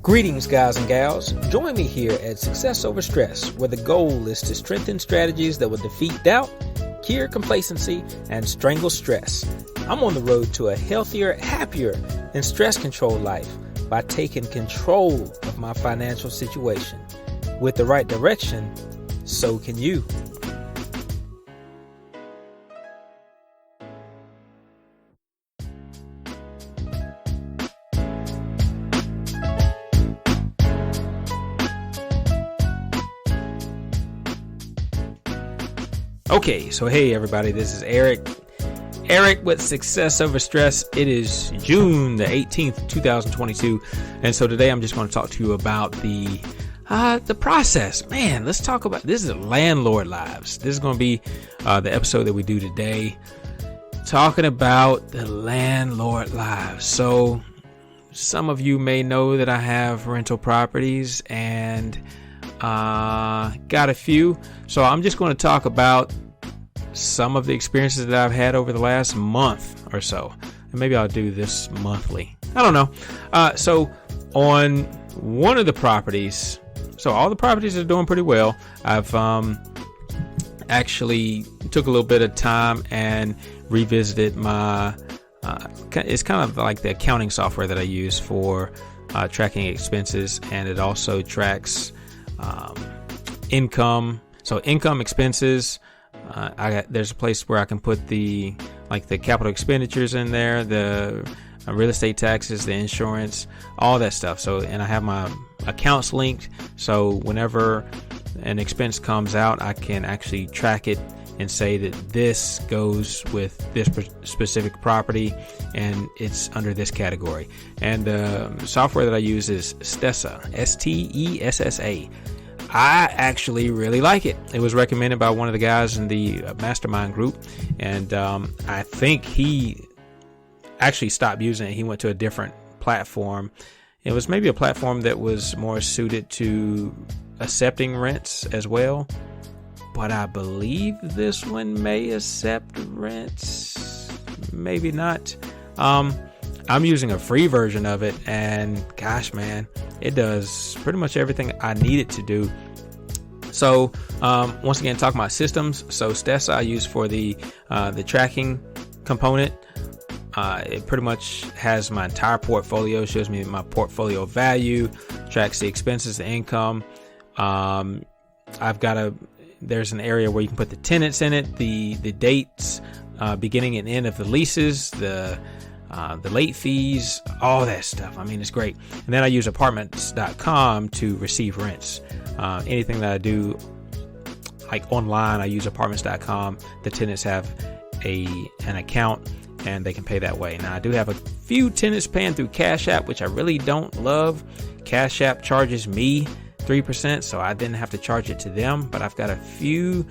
Greetings, guys and gals. Join me here at Success Over Stress, where the goal is to strengthen strategies that will defeat doubt, cure complacency, and strangle stress. I'm on the road to a healthier, happier, and stress-controlled life by taking control of my financial situation. With the right direction, so can you. Okay, so hey everybody, this is Eric with Success Over Stress. It is June the 18th, 2022, and so today I'm just going to talk to you about the process. Man, let's talk about, this is Landlord Lives. This is going to be the episode that we do today, talking about the Landlord Lives. So some of you may know that I have rental properties and got a few. So I'm just going to talk about some of the experiences that I've had over the last month or so. And maybe I'll do this monthly. I don't know. So on one of the properties, so all the properties are doing pretty well. I've actually took a little bit of time and revisited my, it's kind of like the accounting software that I use for tracking expenses. And it also tracks income. So income, expenses, there's a place where I can put the capital expenditures in there, the real estate taxes, the insurance, all that stuff. So, and I have my accounts linked. So whenever an expense comes out, I can actually track it and say that this goes with this specific property and it's under this category. And the software that I use is Stessa, Stessa. I actually really like it. It was recommended by one of the guys in the mastermind group, and I think he actually stopped using it. He went to a different platform. It was maybe a platform that was more suited to accepting rents as well, but I believe this one may accept rents, maybe not. I'm using a free version of it, and gosh, man, it does pretty much everything I need it to do. So, once again, talking about systems. So Stessa I use for the tracking component. It pretty much has my entire portfolio, shows me my portfolio value, tracks the expenses, the income. There's an area where you can put the tenants in it, the dates, beginning and end of the leases, the late fees, all that stuff. I mean, it's great. And then I use apartments.com to receive rents. Anything that I do like online, I use apartments.com. The tenants have an account and they can pay that way. Now I do have a few tenants paying through Cash App, which I really don't love. Cash App charges me 3%, so I didn't have to charge it to them, but I've got a few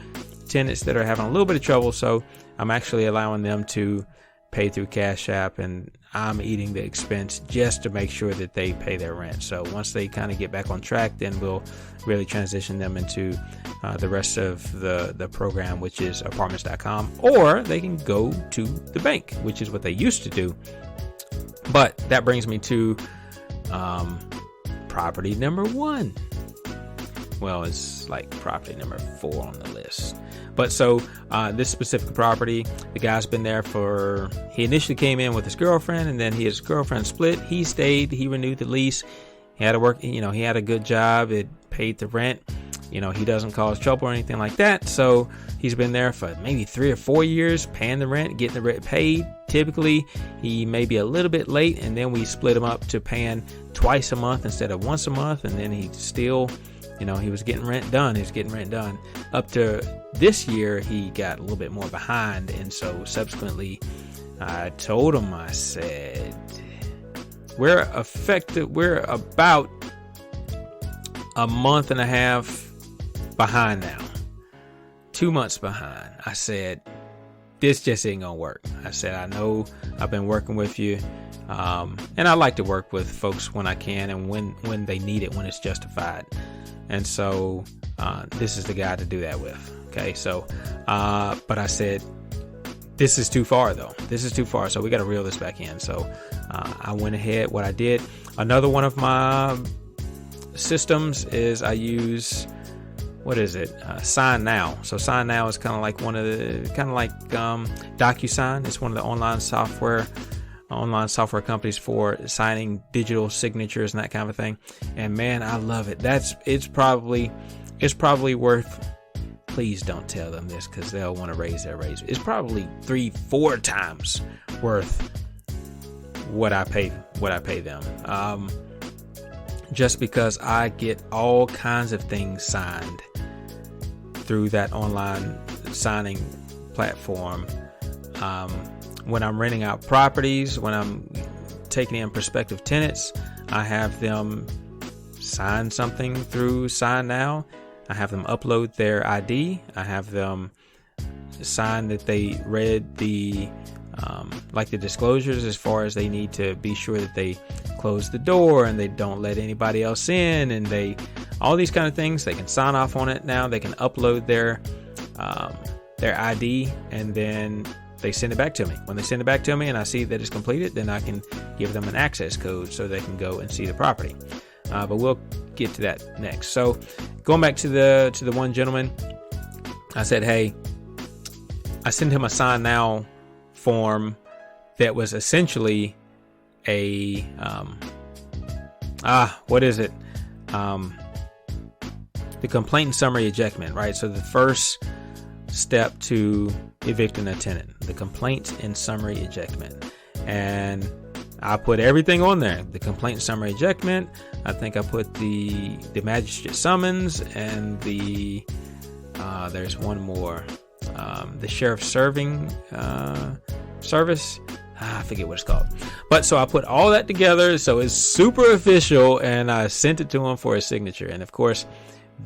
tenants that are having a little bit of trouble, so I'm actually allowing them to pay through Cash App, and I'm eating the expense just to make sure that they pay their rent. So once they kind of get back on track, then we'll really transition them into the rest of the program, which is apartments.com, or they can go to the bank, which is what they used to do. But that brings me to property number 1. Well, it's like property number 4 on the list. But so this specific property, the guy's been there he initially came in with his girlfriend, and then his girlfriend split. He stayed, he renewed the lease. He had to work, he had a good job. It paid the rent. He doesn't cause trouble or anything like that. So he's been there for maybe 3 or 4 years, paying the rent, getting the rent paid. Typically, he may be a little bit late, and then we split him up to paying twice a month instead of once a month. And then he still, he was getting rent done. He was getting rent done. Up to this year, he got a little bit more behind. And so subsequently, I told him, I said, we're about a month and a half behind now. 2 months behind. I said, this just ain't gonna work. I said, I know I've been working with you. And I like to work with folks when I can and when they need it, when it's justified. And so this is the guy to do that with. Okay, so but I said, this is too far though. This is too far. So we got to reel this back in. So I went ahead. What I did, another one of my systems is I use, what is it? Sign Now. So Sign Now is kind of like DocuSign. It's one of the online software companies for signing digital signatures and that kind of thing. And man, I love it. It's probably worth, please don't tell them this because they'll want to raise their rates. It's probably 3-4 times worth what I pay them. Just because I get all kinds of things signed through that online signing platform. When I'm renting out properties, when I'm taking in prospective tenants, I have them sign something through Sign Now. I have them upload their ID. I have them sign that they read the disclosures as far as they need to be sure that they close the door and they don't let anybody else in, and all these kind of things. They can sign off on it now. They can upload their ID, and then they send it back to me. When they send it back to me and I see that it's completed, then I can give them an access code so they can go and see the property. But we'll get to that next. So going back to the one gentleman, I said, hey, I sent him a Sign Now form that was essentially a the complaint and summary ejectment, right? So the first step to evicting a tenant, the complaint and summary ejectment. And I put everything on there. The complaint and summary ejectment. I think I put the magistrate summons and there's one more. The sheriff's serving service. I forget what it's called. But so I put all that together so it's super official, and I sent it to him for his signature. And of course,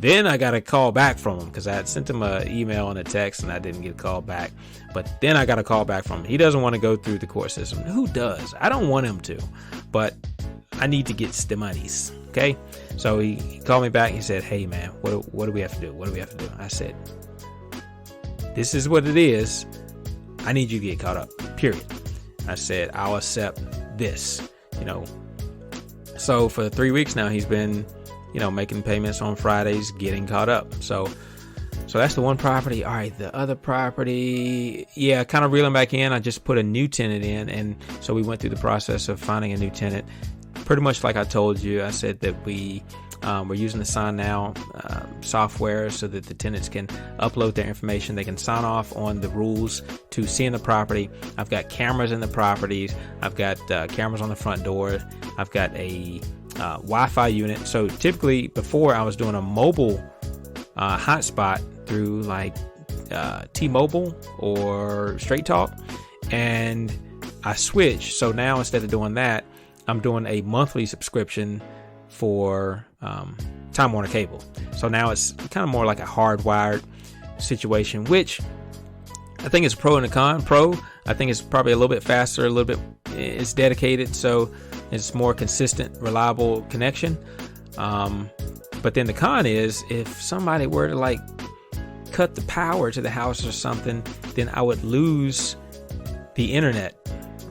then I got a call back from him because I had sent him an email and a text and I didn't get a call back. But then I got a call back from him. He doesn't want to go through the court system. Who does? I don't want him to, but I need to get the monies. Okay. So he called me back. He said, hey man, what do we have to do? What do we have to do? I said, this is what it is. I need you to get caught up, period. I said, I'll accept this, So for 3 weeks now, he's been, making payments on Fridays, getting caught up. So that's the one property. All right, the other property, kind of reeling back in. I just put a new tenant in, and so we went through the process of finding a new tenant. Pretty much like I told you, I said that we're using the Sign Now software so that the tenants can upload their information. They can sign off on the rules to seeing the property. I've got cameras in the properties. I've got cameras on the front door. I've got a Wi-Fi unit. So typically before I was doing a mobile hotspot through like T-Mobile or Straight Talk, and I switched. So now instead of doing that, I'm doing a monthly subscription for Time Warner Cable. So now it's kind of more like a hardwired situation, which I think is pro and a con. Pro, I think it's probably a little bit faster, it's dedicated, so it's more consistent, reliable connection. But then the con is if somebody were to like cut the power to the house or something, then I would lose the internet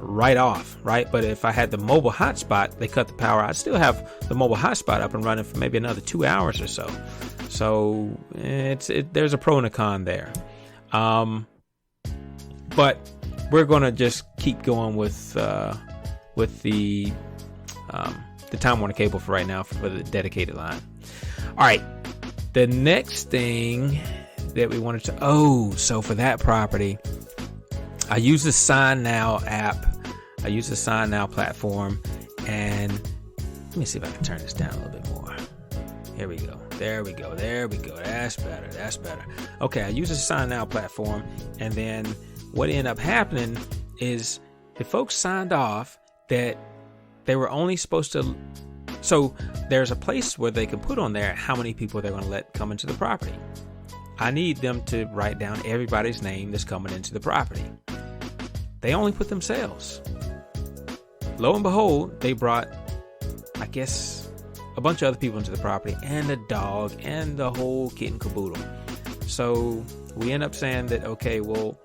right off, right? But if I had the mobile hotspot, they cut the power, I'd still have the mobile hotspot up and running for maybe another 2 hours or so. So there's a pro and a con there. But we're gonna just keep going with the Time Warner Cable for right now for the dedicated line. All right, the next thing that we wanted to, so for that property, I use the Sign Now app. I use the Sign Now platform, and let me see if I can turn this down a little bit more. Here we go. There we go. That's better. Okay, I use the Sign Now platform, and then what ended up happening is the folks signed off that they were only supposed to, so there's a place where they can put on there how many people they're going to let come into the property. I need them to write down everybody's name that's coming into the property. They only put themselves. Lo and behold, they brought, I guess, a bunch of other people into the property, and a dog, and the whole kit and caboodle. So we end up saying that, okay, well,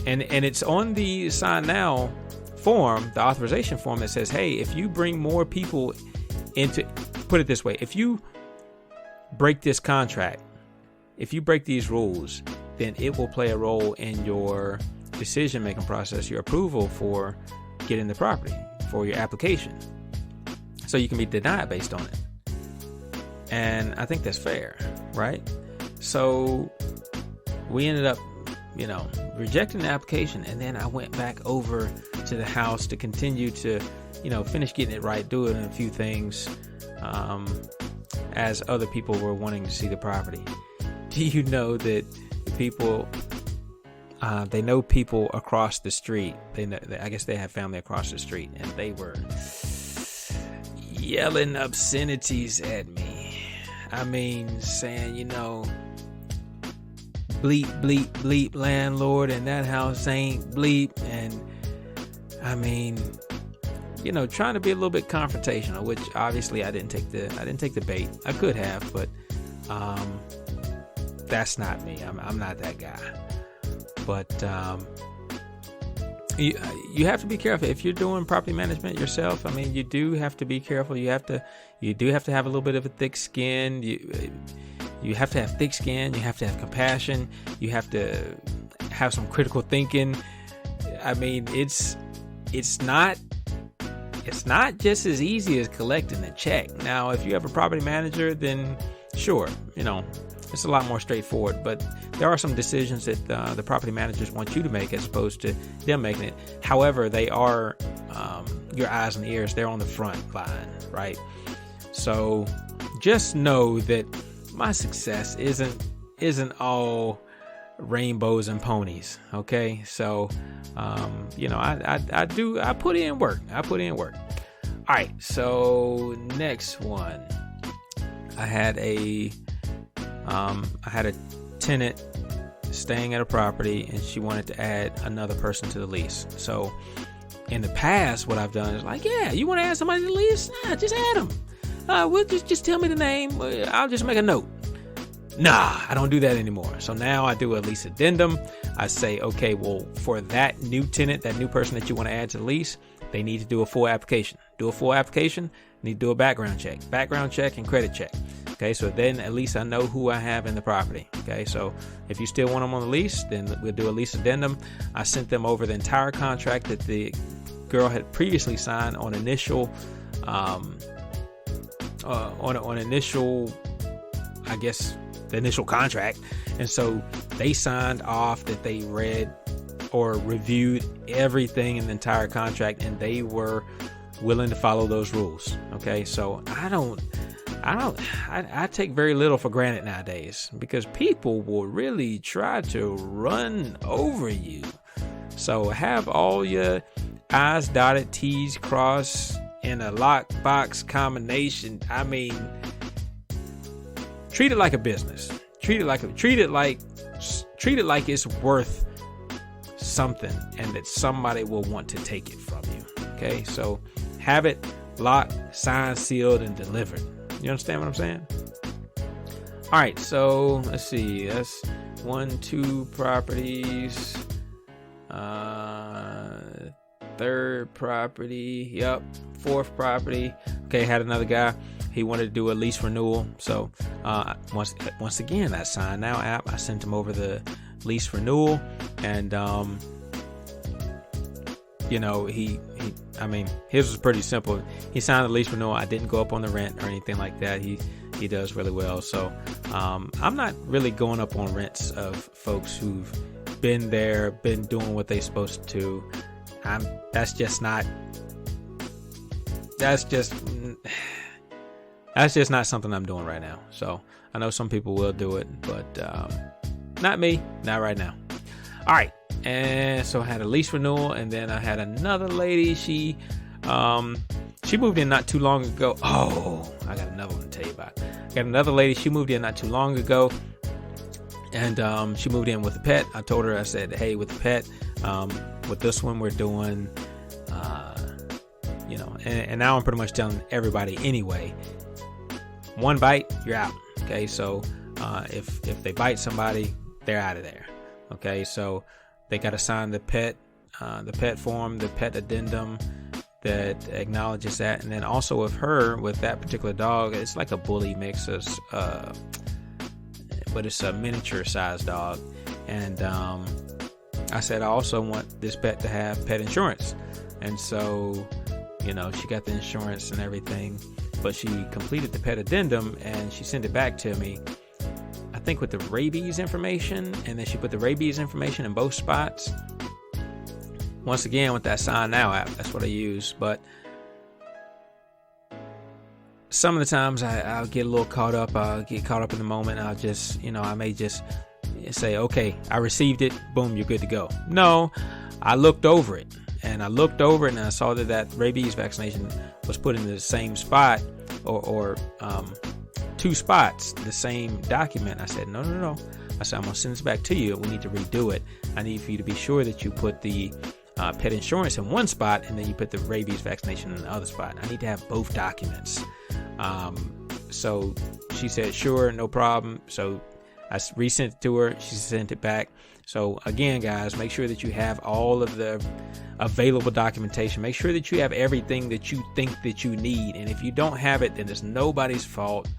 and it's on the Sign Now form, the authorization form, that says, hey, if you bring more people into, put it this way. If you break this contract, if you break these rules, then it will play a role in your decision-making process, your approval for getting the property, for your application. So you can be denied based on it. And I think that's fair, right? So we ended up, rejecting the application. And then I went back over to the house to continue to, finish getting it right, doing a few things as other people were wanting to see the property. Do you know that people, they know people across the street? I guess they have family across the street, and they were yelling obscenities at me. I mean, saying, bleep, bleep, bleep, landlord, and that house ain't bleep. And I mean, trying to be a little bit confrontational, which obviously I didn't take the bait. I could have, but that's not me. I'm not that guy. But you have to be careful if you're doing property management yourself. I mean, you do have to be careful. You do have to have a little bit of a thick skin. You have to have thick skin. You have to have compassion. You have to have some critical thinking. I mean, it's not just as easy as collecting a check. Now, if you have a property manager, then sure, it's a lot more straightforward. But there are some decisions that the property managers want you to make as opposed to them making it. However, they are your eyes and ears. They're on the front line, right? So just know that my success isn't all rainbows and ponies. Okay, so I put in work. All right, so next one, I had a tenant staying at a property, and she wanted to add another person to the lease. So in the past, what I've done is like, yeah, you want to add somebody to the lease? Nah, just add them. We'll just tell me the name. I'll just make a note. Nah, I don't do that anymore. So now I do a lease addendum. I say, okay, well, for that new tenant, that new person that you want to add to the lease, they need to do a full application. Need to do a background check and credit check. Okay, so then at least I know who I have in the property. Okay, so if you still want them on the lease, then we'll do a lease addendum. I sent them over the entire contract that the girl had previously signed on initial, I guess, the initial contract. And so they signed off that they read or reviewed everything in the entire contract, and they were willing to follow those rules. Okay, so I take very little for granted nowadays, because people will really try to run over you. So have all your I's dotted, T's crossed in a lockbox combination. I mean, treat it like a business. Treat it like it's worth something, and that somebody will want to take it from you. Okay, so have it locked, signed, sealed, and delivered. You understand what I'm saying? All right, so let's see. That's 1, 2 properties. Third property. Yep. Fourth property. Okay, had another guy. He wanted to do a lease renewal. So once again, that Sign Now app, I sent him over the lease renewal, and his was pretty simple. He signed the lease renewal. I didn't go up on the rent or anything like that. He does really well. So I'm not really going up on rents of folks who've been there, been doing what they're supposed to. That's just not something I'm doing right now. So I know some people will do it, but not me, not right now. All right. And so I had a lease renewal, and then I had another lady. She moved in not too long ago. Oh, I got another one to tell you about. I got another lady. She moved in not too long ago, and she moved in with a pet. I told her, I said, hey, with the pet, with this one, we're doing, and now I'm pretty much telling everybody anyway, one bite, you're out. Okay, so if they bite somebody, they're out of there. Okay, so they got to sign the pet form, the pet addendum, that acknowledges that. And then also with her, with that particular dog, it's like a bully mix, but it's a miniature sized dog. And I said I also want this pet to have pet insurance. And so, you know, she got the insurance and everything, but she completed the pet addendum and she sent it back to me, I think with the rabies information, and then she put the rabies information in both spots. Once again, with that Sign Now app, that's what I use. But some of the times I'll get a little caught up. I'll get caught up in the moment. I'll just, you know, I may just say, okay, I received it. Boom, you're good to go. No, I looked over it. And I looked over it and I saw that rabies vaccination was put in the same spot or two spots, the same document. I said, no. I said, I'm going to send this back to you. We need to redo it. I need for you to be sure that you put the pet insurance in one spot and then you put the rabies vaccination in the other spot. I need to have both documents. So she said, sure, no problem. So I resent it to her. She sent it back. So again, guys, make sure that you have all of the available documentation. Make sure that you have everything that you think that you need. And if you don't have it, then it's nobody's fault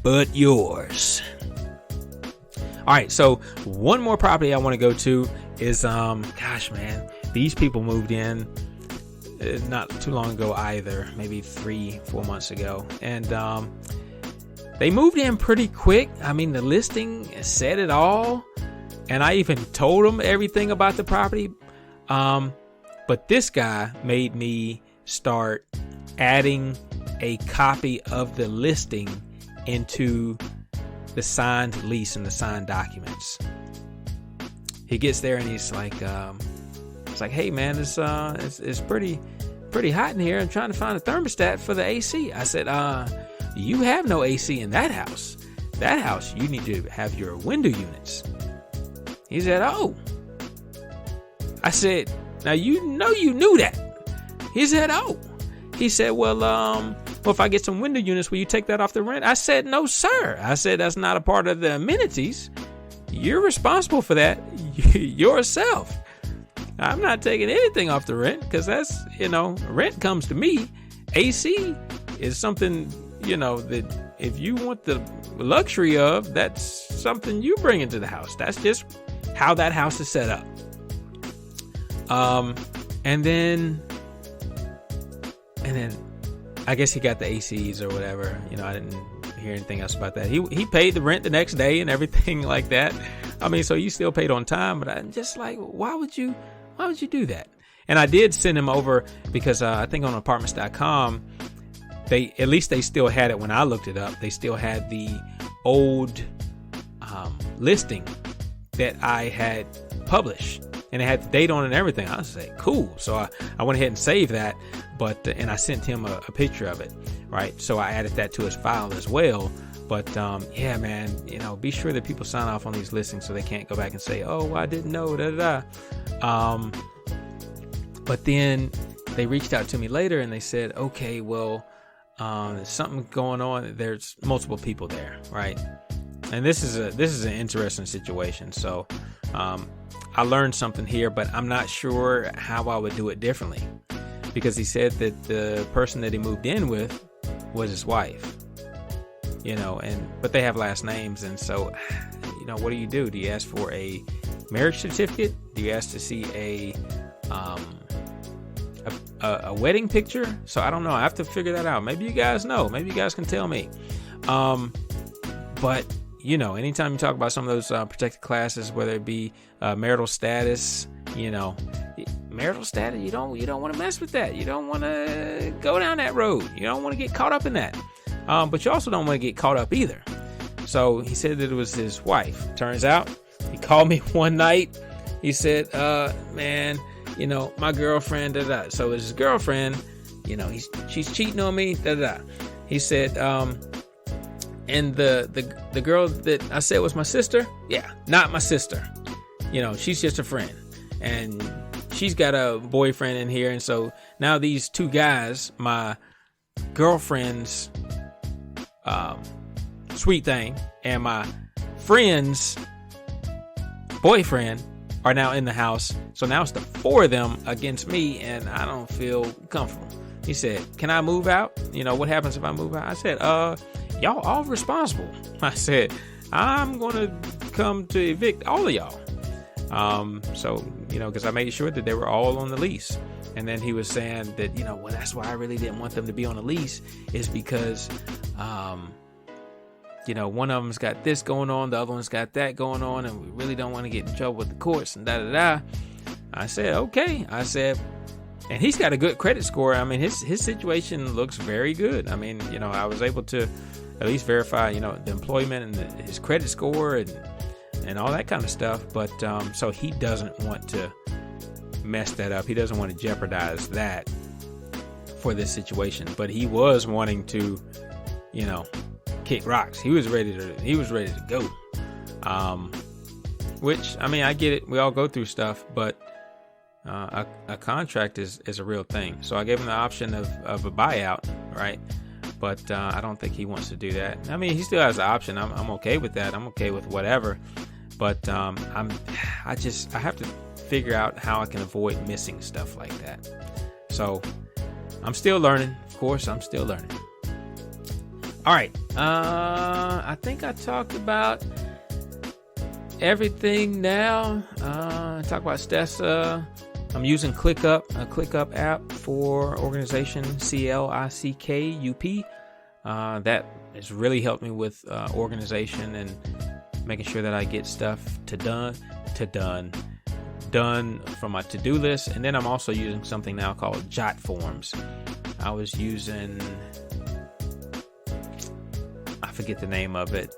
but yours. All right. So one more property I want to go to is, gosh, man, these people moved in not too long ago either, maybe 3-4 months ago. And, they moved in pretty quick. I mean, the listing said it all. And I even told them everything about the property. But this guy made me start adding a copy of the listing into the signed lease and the signed documents. He gets there and he's like, hey man, it's pretty hot in here. I'm trying to find a thermostat for the AC. I said, you have no AC in that house. That house, you need to have your window units. He said, oh. I said, now you know you knew that. He said, oh. He said, well, if I get some window units, will you take that off the rent? I said, no, sir. I said, that's not a part of the amenities. You're responsible for that yourself. I'm not taking anything off the rent because that's, rent comes to me. AC is something, that if you want the luxury of, that's something you bring into the house. That's just how that house is set up. And then I guess he got the ACs or whatever. I didn't hear anything else about that. He paid the rent the next day and everything like that. I mean, so you still paid on time, but I'm just like, why would you do that? And I did send him over because I think on apartments.com, they still had it when I looked it up. They still had the old listing that I had published, and it had the date on it and everything. I was like, cool. So I went ahead and saved that, and I sent him a picture of it, right? So I added that to his file as well. But yeah, man, be sure that people sign off on these listings so they can't go back and say, oh, I didn't know, But then they reached out to me later and they said, okay, well, there's something going on. There's multiple people there, right? And this is an interesting situation. So I learned something here, but I'm not sure how I would do it differently, because he said that the person that he moved in with was his wife, but they have last names. And so, what do you do? Do you ask for a marriage certificate? Do you ask to see a wedding picture? So I don't know. I have to figure that out. Maybe you guys know. Maybe you guys can tell me. But anytime you talk about some of those protected classes, whether it be marital status, marital status, you don't want to mess with that. You don't want to go down that road. You don't want to get caught up in that. But you also don't want to get caught up either. So he said that it was his wife. Turns out he called me one night. He said, man, my girlfriend, So it was his girlfriend, she's cheating on me, He said, and the girl that I said was my sister, yeah, not my sister. She's just a friend, and she's got a boyfriend in here. And so now these two guys, my girlfriend's sweet thing and my friend's boyfriend, are now in the house. So now it's the 4 of them against me, and I don't feel comfortable. He said, can I move out? What happens if I move out? I said, y'all all responsible. I said, I'm going to come to evict all of y'all. Because I made sure that they were all on the lease. And then he was saying that, well, that's why I really didn't want them to be on the lease, is because, one of them's got this going on, the other one's got that going on, and we really don't want to get in trouble with the courts and da-da-da. I said, okay. I said, and he's got a good credit score. I mean, his situation looks very good. I mean, I was able to at least verify, the employment and his credit score and all that kind of stuff. But so he doesn't want to mess that up. He doesn't want to jeopardize that for this situation. But he was wanting to, kick rocks. He was ready to go. Which, I mean, I get it. We all go through stuff, but a contract is a real thing. So I gave him the option of a buyout, right? But I don't think he wants to do that. I mean, he still has the option. I'm okay with that. I'm okay with whatever. But I have to figure out how I can avoid missing stuff like that. So I'm still learning. Of course, I'm still learning. All right. I think I talked about everything now. Talk about Stessa. I'm using ClickUp, a ClickUp app for organization, CLICKUP. That has really helped me with organization and making sure that I get stuff done from my to-do list. And then I'm also using something now called Jot Forms. I was using, I forget the name of it,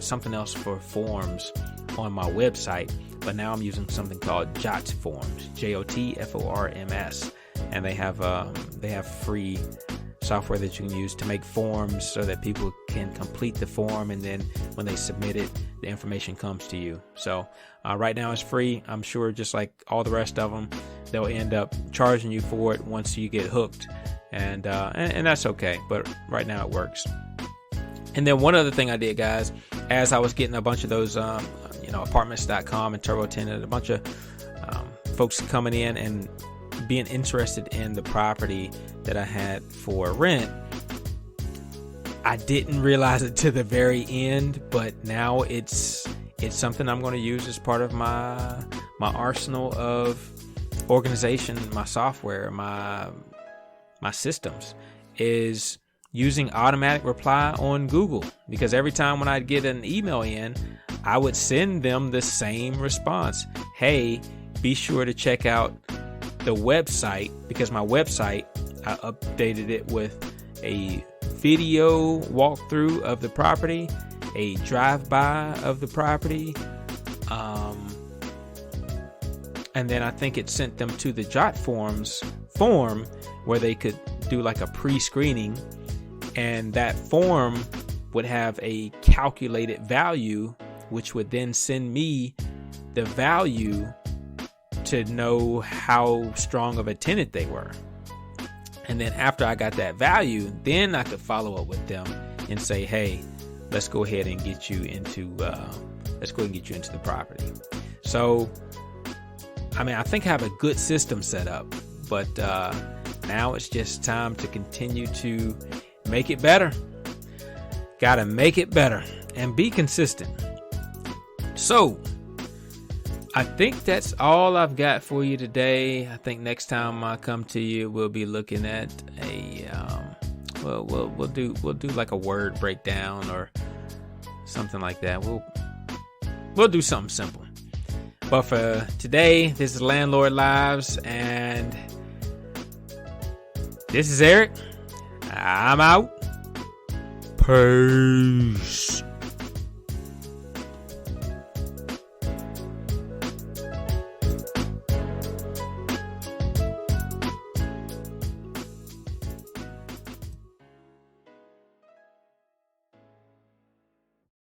something else for forms on my website, but now I'm using something called Jot Forms, JOTFORMS, and they have free software that you can use to make forms so that people can complete the form, and then when they submit it, the information comes to you. So right now it's free. I'm sure just like all the rest of them, they'll end up charging you for it once you get hooked, and that's okay, but right now it works. And then one other thing I did, guys, as I was getting a bunch of those apartments.com and Turbo Tenant, a bunch of folks coming in and being interested in the property that I had for rent, I didn't realize it to the very end, but now it's something I'm going to use as part of my arsenal of organization, my software, my systems, is using automatic reply on Google. Because every time when I'd get an email in, I would send them the same response. Hey, be sure to check out the website, because my website, I updated it with a video walkthrough of the property, a drive-by of the property, and then I think it sent them to the Jot Forms form where they could do like a pre-screening, and that form would have a calculated value, which would then send me the value to know how strong of a tenant they were. And then after I got that value, then I could follow up with them and say, hey, let's go ahead and get you into the property. So, I mean, I think I have a good system set up, but now it's just time to continue to make it better. Gotta make it better and be consistent. So, I think that's all I've got for you today. I think next time I come to you, we'll be looking at we'll do like a word breakdown or something like that. We'll do something simple. But for today, this is Landlord Lives, and this is Eric. I'm out. Peace.